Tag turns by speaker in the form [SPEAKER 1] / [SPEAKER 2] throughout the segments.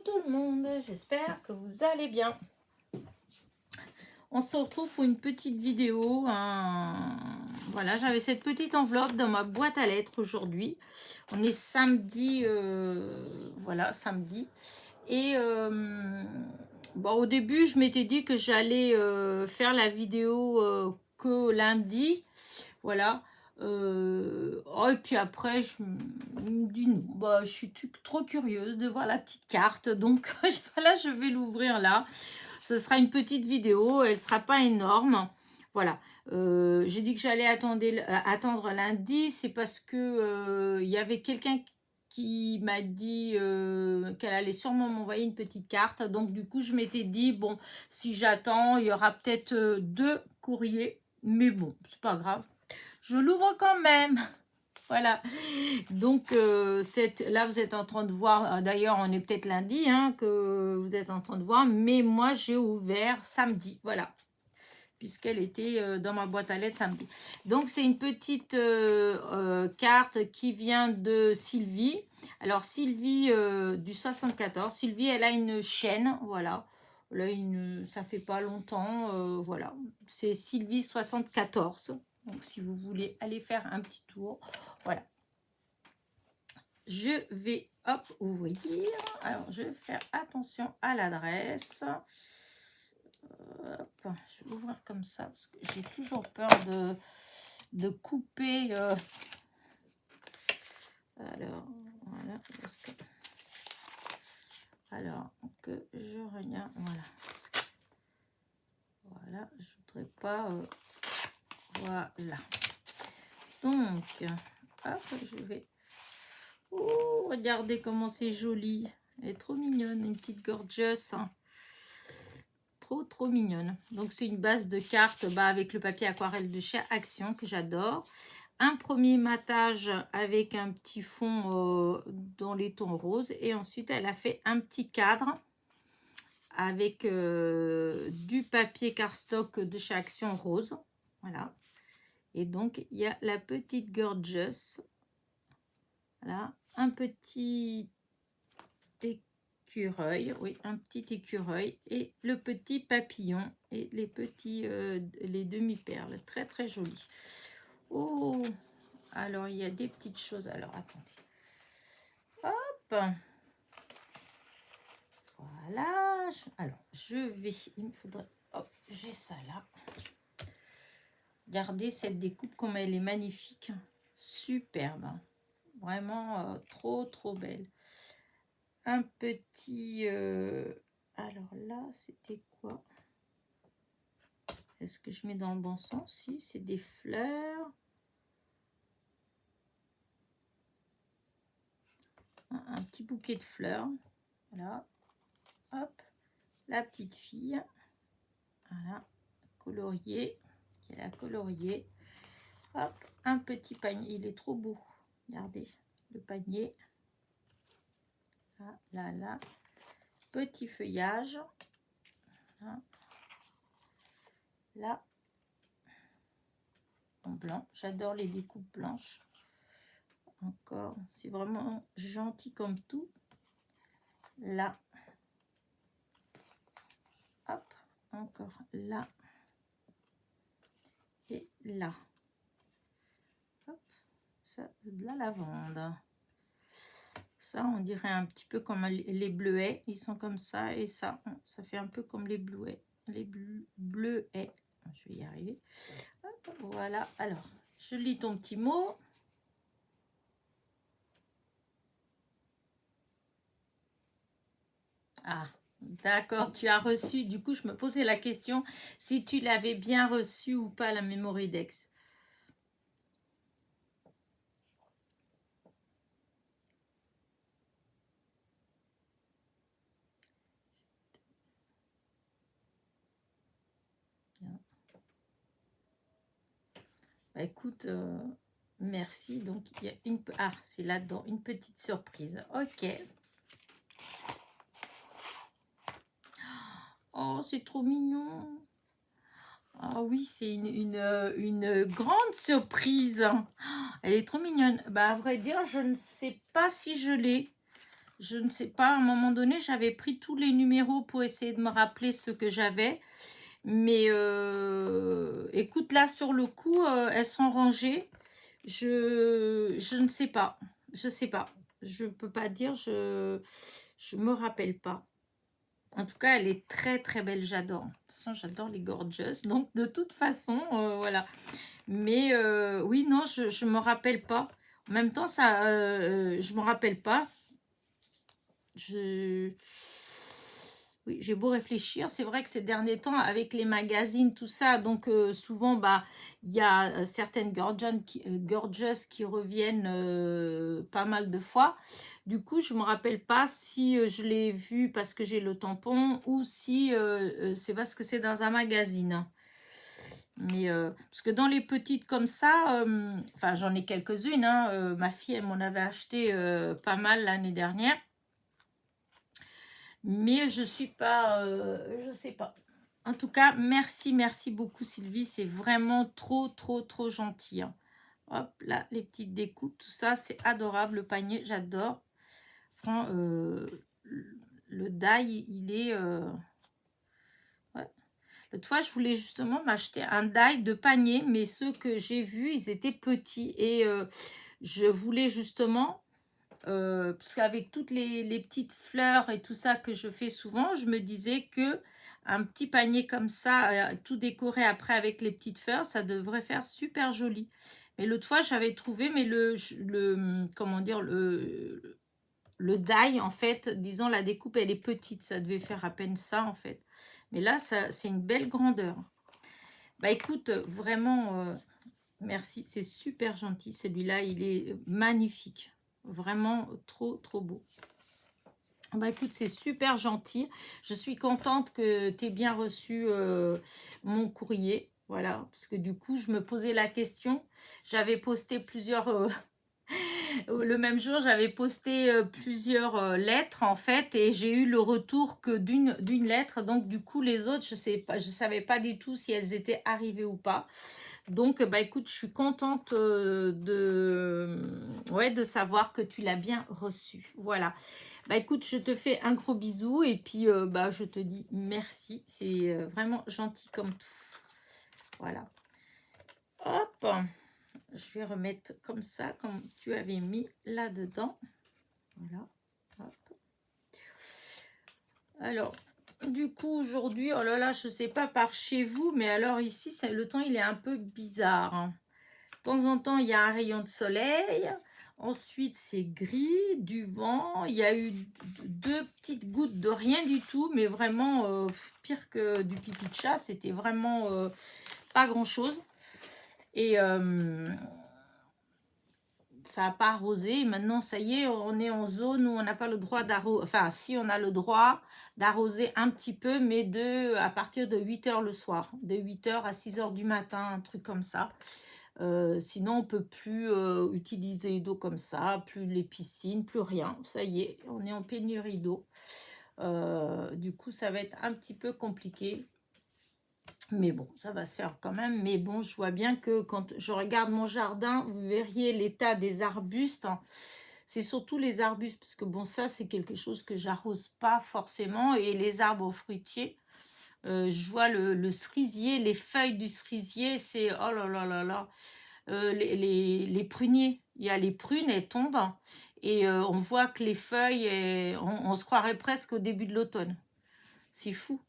[SPEAKER 1] tout le monde, j'espère que vous allez bien. On se retrouve pour une petite vidéo. Voilà, j'avais cette petite enveloppe dans ma boîte à lettres aujourd'hui. On est samedi, voilà, samedi. Et bon, au début, je m'étais dit que j'allais faire la vidéo que lundi. Voilà. Oh, et puis après, je me dis non, bah, je suis trop curieuse de voir la petite carte. Donc, voilà, je vais l'ouvrir là. Ce sera une petite vidéo, elle ne sera pas énorme. Voilà. J'ai dit que j'allais attendre lundi. C'est parce que il y avait quelqu'un qui m'a dit qu'elle allait sûrement m'envoyer une petite carte. Donc, du coup, je m'étais dit, bon, si j'attends, il y aura peut-être 2 courriers. Mais bon, c'est pas grave. Je l'ouvre quand même. Voilà. Donc, là, vous êtes en train de voir. D'ailleurs, on est peut-être lundi que vous êtes en train de voir. Mais moi, j'ai ouvert samedi. Voilà. Puisqu'elle était dans ma boîte à lettres samedi. Donc, c'est une petite carte qui vient de Sylvie. Alors, Sylvie du 74. Sylvie, elle a une chaîne. Voilà. Là, ça fait pas longtemps. Voilà. C'est Sylvie 74. Donc, si vous voulez aller faire un petit tour, voilà. Je vais, hop, ouvrir. Alors, je vais faire attention à l'adresse. Hop, je vais ouvrir comme ça parce que j'ai toujours peur de couper. Alors, voilà. Alors, que je regarde. Voilà. Voilà, je voudrais pas... voilà. Donc, hop, je vais... Oh, regardez comment c'est joli. Elle est trop mignonne, une petite gorgeous. Trop mignonne. Donc, c'est une base de cartes avec le papier aquarelle de chez Action que j'adore. Un premier matage avec un petit fond dans les tons roses. Et ensuite, elle a fait un petit cadre avec du papier cardstock de chez Action rose. Voilà. Et donc, il y a la petite gorgeous. Voilà, un petit écureuil, oui, un petit écureuil et le petit papillon et les petits, les demi-perles, très joli. Oh, alors il y a des petites choses. Alors attendez, hop, voilà. Alors je vais, il me faudrait, hop, j'ai ça là. Regardez cette découpe comme elle est magnifique, superbe. Vraiment trop belle. Un petit... alors là, c'était quoi? Est-ce que je mets dans le bon sens? Si, c'est des fleurs. Un petit bouquet de fleurs. Voilà. Hop. La petite fille. Voilà. Colorié. Elle a colorié. Hop. Un petit panier. Il est trop beau. Regardez. Le panier. Là. Petit feuillage. Là. En blanc. J'adore les découpes blanches. Encore. C'est vraiment gentil comme tout. Là. Hop. Encore là. Et là. Hop. Ça, c'est de la lavande. Ça, on dirait un petit peu comme les bleuets. Ils sont comme ça. Et ça fait un peu comme les bleuets. Les bleuets. Je vais y arriver. Hop, voilà. Alors, je lis ton petit mot. Ah, d'accord. Tu as reçu. Du coup, je me posais la question si tu l'avais bien reçu ou pas, la Mémoridex. Bah, écoute, merci. Donc, il y a une... Ah, c'est là-dedans, une petite surprise. Ok. Oh, c'est trop mignon. Ah oui, c'est une grande surprise. Elle est trop mignonne. Bah, à vrai dire, je ne sais pas si je l'ai. Je ne sais pas, à un moment donné, j'avais pris tous les numéros pour essayer de me rappeler ce que j'avais. Mais écoute, là, sur le coup, elles sont rangées. Je ne sais pas. Je sais pas. Je peux pas dire, je me rappelle pas. En tout cas, elle est très très belle, j'adore. De toute façon, j'adore les gorgeous. Donc, de toute façon, voilà. Mais oui, non, je me rappelle pas. En même temps, ça, je me rappelle pas. Oui, j'ai beau réfléchir, c'est vrai que ces derniers temps, avec les magazines, tout ça, donc souvent, bah, il y a certaines gorgeous qui reviennent pas mal de fois. Du coup, je me rappelle pas si je l'ai vu parce que j'ai le tampon ou si c'est parce que c'est dans un magazine. Mais parce que dans les petites comme ça, enfin j'en ai quelques-unes, hein, ma fille elle m'en avait acheté pas mal l'année dernière. Mais je suis pas, je sais pas. En tout cas, merci, merci beaucoup Sylvie, c'est vraiment trop, trop, trop gentil, hein. Hop, là, les petites découpes, tout ça, c'est adorable, le panier, j'adore. Franchement, le die, il est... ouais. L'autre fois, je voulais justement m'acheter un die de panier, mais ceux que j'ai vus, ils étaient petits. Et je voulais justement... parce qu'avec toutes les petites fleurs et tout ça que je fais souvent, je me disais que un petit panier comme ça, tout décoré après avec les petites fleurs, ça devrait faire super joli. Mais l'autre fois, j'avais trouvé, mais comment dire, le die, en fait, disons, la découpe, elle est petite. Ça devait faire à peine ça, en fait. Mais là, c'est une belle grandeur. Bah écoute, vraiment, merci, c'est super gentil. Celui-là, il est magnifique. Vraiment trop, trop beau. Bah écoute, c'est super gentil. Je suis contente que tu aies bien reçu mon courrier. Voilà, parce que du coup, je me posais la question. J'avais posté plusieurs... le même jour, j'avais posté plusieurs lettres, en fait, et j'ai eu le retour que d'une lettre. Donc, du coup, les autres, je savais pas du tout si elles étaient arrivées ou pas. Donc, bah écoute, je suis contente de savoir que tu l'as bien reçu. Voilà. Bah écoute, je te fais un gros bisou et puis bah je te dis merci. C'est vraiment gentil comme tout. Voilà. Hop. Je vais remettre comme ça, comme tu avais mis là-dedans. Voilà. Hop. Alors, du coup, aujourd'hui, oh là là, je sais pas par chez vous, mais alors ici, le temps, il est un peu bizarre, hein. De temps en temps, il y a un rayon de soleil. Ensuite, c'est gris, du vent. Il y a eu 2 petites gouttes de rien du tout, mais vraiment pire que du pipi de chat. C'était vraiment pas grand-chose. Et ça n'a pas arrosé. Et maintenant, ça y est, on est en zone où on n'a pas le droit d'arroser. Enfin, si, on a le droit d'arroser un petit peu, mais à partir de 8 h le soir. De 8 h à 6 h du matin, un truc comme ça. Sinon, on ne peut plus utiliser d'eau comme ça, plus les piscines, plus rien. Ça y est, on est en pénurie d'eau. Du coup, ça va être un petit peu compliqué. Mais bon, ça va se faire quand même. Mais bon, je vois bien que quand je regarde mon jardin, vous verriez l'état des arbustes. C'est surtout les arbustes, parce que bon, ça, c'est quelque chose que j'arrose pas forcément. Et les arbres fruitiers, je vois le cerisier, les feuilles du cerisier, c'est... Oh là là là là. Les pruniers, il y a les prunes, elles tombent. Et on voit que les feuilles, on se croirait presque au début de l'automne. C'est fou.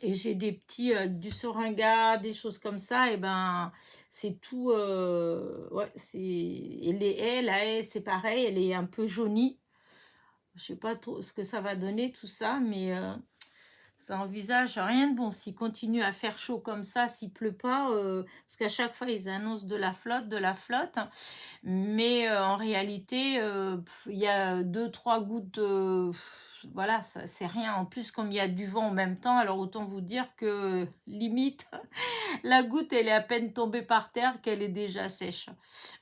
[SPEAKER 1] Et j'ai des petits, du seringa, des choses comme ça, et ben c'est tout, ouais, et les haies, la haie c'est pareil, elle est un peu jaunie. Je sais pas trop ce que ça va donner tout ça, mais ça envisage rien de bon. S'il continue à faire chaud comme ça, s'il pleut pas, parce qu'à chaque fois ils annoncent de la flotte, mais en réalité, il y a 2-3 gouttes, voilà, c'est rien. En plus, comme il y a du vent en même temps, alors autant vous dire que limite, la goutte, elle est à peine tombée par terre qu'elle est déjà sèche.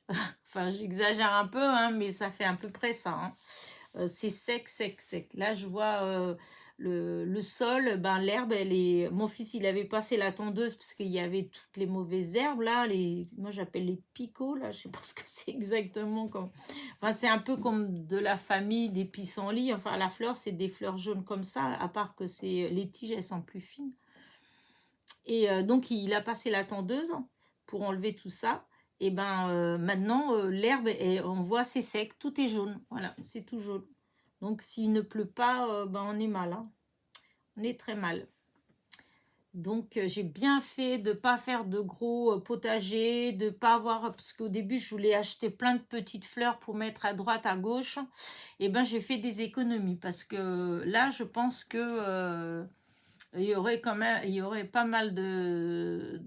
[SPEAKER 1] Enfin, j'exagère un peu, hein, mais ça fait à peu près ça, hein. C'est sec, sec, sec. Là, je vois le sol, ben, l'herbe, elle est... Mon fils, il avait passé la tondeuse parce qu'il y avait toutes les mauvaises herbes, là, moi j'appelle les picots, là, je sais pas ce que c'est exactement. Enfin, c'est un peu comme de la famille des pissenlits. Enfin, la fleur, c'est des fleurs jaunes comme ça, à part que les tiges, elles sont plus fines. Et donc, il a passé la tondeuse pour enlever tout ça. Et ben maintenant, l'herbe, on voit, c'est sec, tout est jaune. Voilà, c'est tout jaune. Donc, s'il ne pleut pas, ben, on est mal. Hein. On est très mal. Donc, j'ai bien fait de ne pas faire de gros potagers, de ne pas avoir... Parce qu'au début, je voulais acheter plein de petites fleurs pour mettre à droite, à gauche. Et ben, j'ai fait des économies. Parce que là, je pense que... il y aurait quand même, il y aurait pas mal de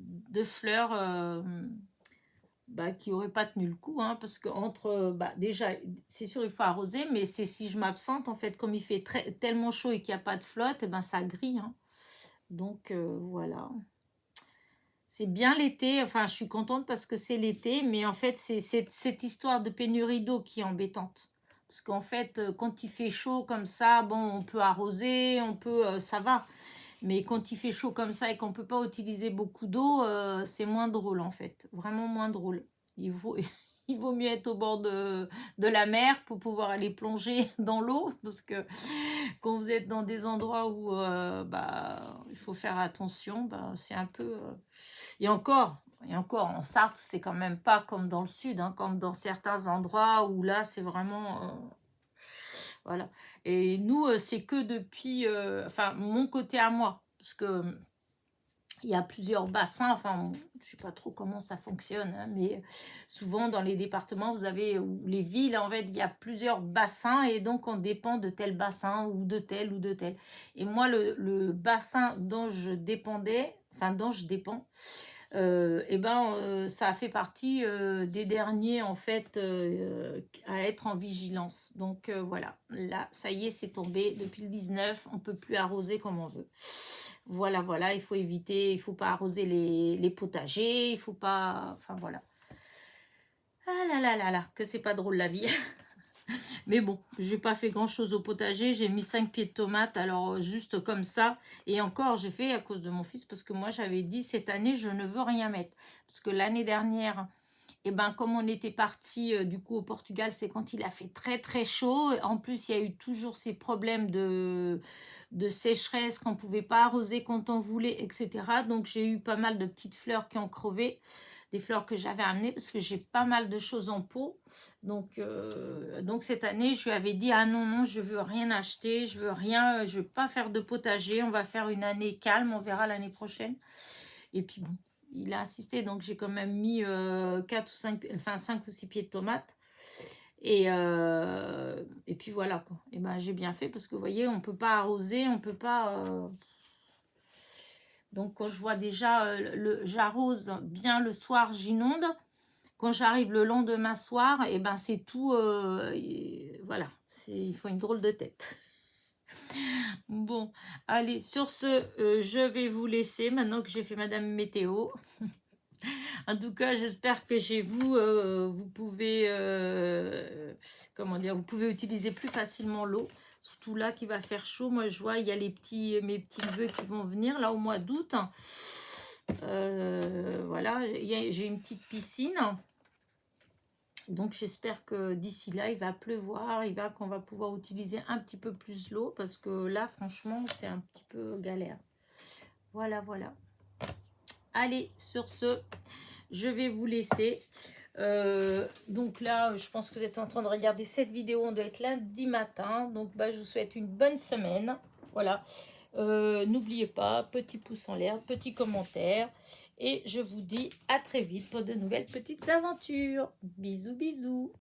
[SPEAKER 1] fleurs bah, qui n'auraient pas tenu le coup, hein, parce que bah, déjà, c'est sûr, il faut arroser, mais c'est si je m'absente, en fait, comme il fait tellement chaud et qu'il n'y a pas de flotte, et ben, ça grille. Hein. Donc, voilà. C'est bien l'été, enfin, je suis contente parce que c'est l'été, mais en fait, c'est cette histoire de pénurie d'eau qui est embêtante. Parce qu'en fait, quand il fait chaud comme ça, bon, on peut arroser, on peut, ça va. Mais quand il fait chaud comme ça et qu'on ne peut pas utiliser beaucoup d'eau, c'est moins drôle en fait. Vraiment moins drôle. Il vaut, il vaut mieux être au bord de la mer pour pouvoir aller plonger dans l'eau. Parce que quand vous êtes dans des endroits où bah, il faut faire attention, bah, c'est un peu... Et encore, en Sarthe, c'est quand même pas comme dans le sud, hein, comme dans certains endroits où là, c'est vraiment... voilà. Et nous, c'est que depuis, enfin, mon côté à moi, parce que il y a plusieurs bassins, enfin, je ne sais pas trop comment ça fonctionne, hein, mais souvent dans les départements, vous avez, ou les villes, en fait, il y a plusieurs bassins, et donc on dépend de tel bassin, ou de tel, ou de tel. Et moi, le bassin dont je dépendais, enfin, dont je dépends, et ben ça a fait partie des derniers en fait à être en vigilance. Donc voilà, là ça y est, c'est tombé depuis le 19, on peut plus arroser comme on veut. Voilà, voilà, il faut éviter, il faut pas arroser les potagers, il faut pas, enfin voilà. Ah là là là là, que c'est pas drôle la vie. Mais bon, j'ai pas fait grand chose au potager, j'ai mis 5 pieds de tomates, alors juste comme ça. Et encore, j'ai fait à cause de mon fils, parce que moi j'avais dit cette année je ne veux rien mettre. Parce que l'année dernière, et ben, comme on était parti du coup au Portugal, c'est quand il a fait très très chaud. En plus, il y a eu toujours ces problèmes de sécheresse, qu'on ne pouvait pas arroser quand on voulait, etc. Donc j'ai eu pas mal de petites fleurs qui ont crevé. Des fleurs que j'avais amenées parce que j'ai pas mal de choses en pot. Donc cette année, je lui avais dit, ah non, non, je veux rien acheter, je veux rien, je veux pas faire de potager, on va faire une année calme, on verra l'année prochaine. Et puis bon, il a insisté, donc j'ai quand même mis 4 ou 5, enfin 5 ou 6 pieds de tomates. Et puis voilà, quoi. Et ben j'ai bien fait parce que vous voyez, on peut pas arroser, on peut pas... Donc quand je vois déjà, j'arrose bien le soir, j'inonde. Quand j'arrive le lendemain soir, et ben c'est tout... voilà, il faut une drôle de tête. Bon, allez, sur ce, je vais vous laisser maintenant que j'ai fait Madame Météo. En tout cas, j'espère que chez vous, vous pouvez, comment dire, vous pouvez utiliser plus facilement l'eau. Surtout là, qui va faire chaud. Moi, je vois, il y a mes petits neveux qui vont venir là au mois d'août. Voilà, j'ai une petite piscine. Donc, j'espère que d'ici là, il va pleuvoir, qu'on va pouvoir utiliser un petit peu plus l'eau. Parce que là, franchement, c'est un petit peu galère. Voilà, voilà. Allez, sur ce, je vais vous laisser. Donc là, je pense que vous êtes en train de regarder cette vidéo. On doit être lundi matin. Donc, bah, je vous souhaite une bonne semaine. Voilà. N'oubliez pas, petit pouce en l'air, petit commentaire. Et je vous dis à très vite pour de nouvelles petites aventures. Bisous, bisous.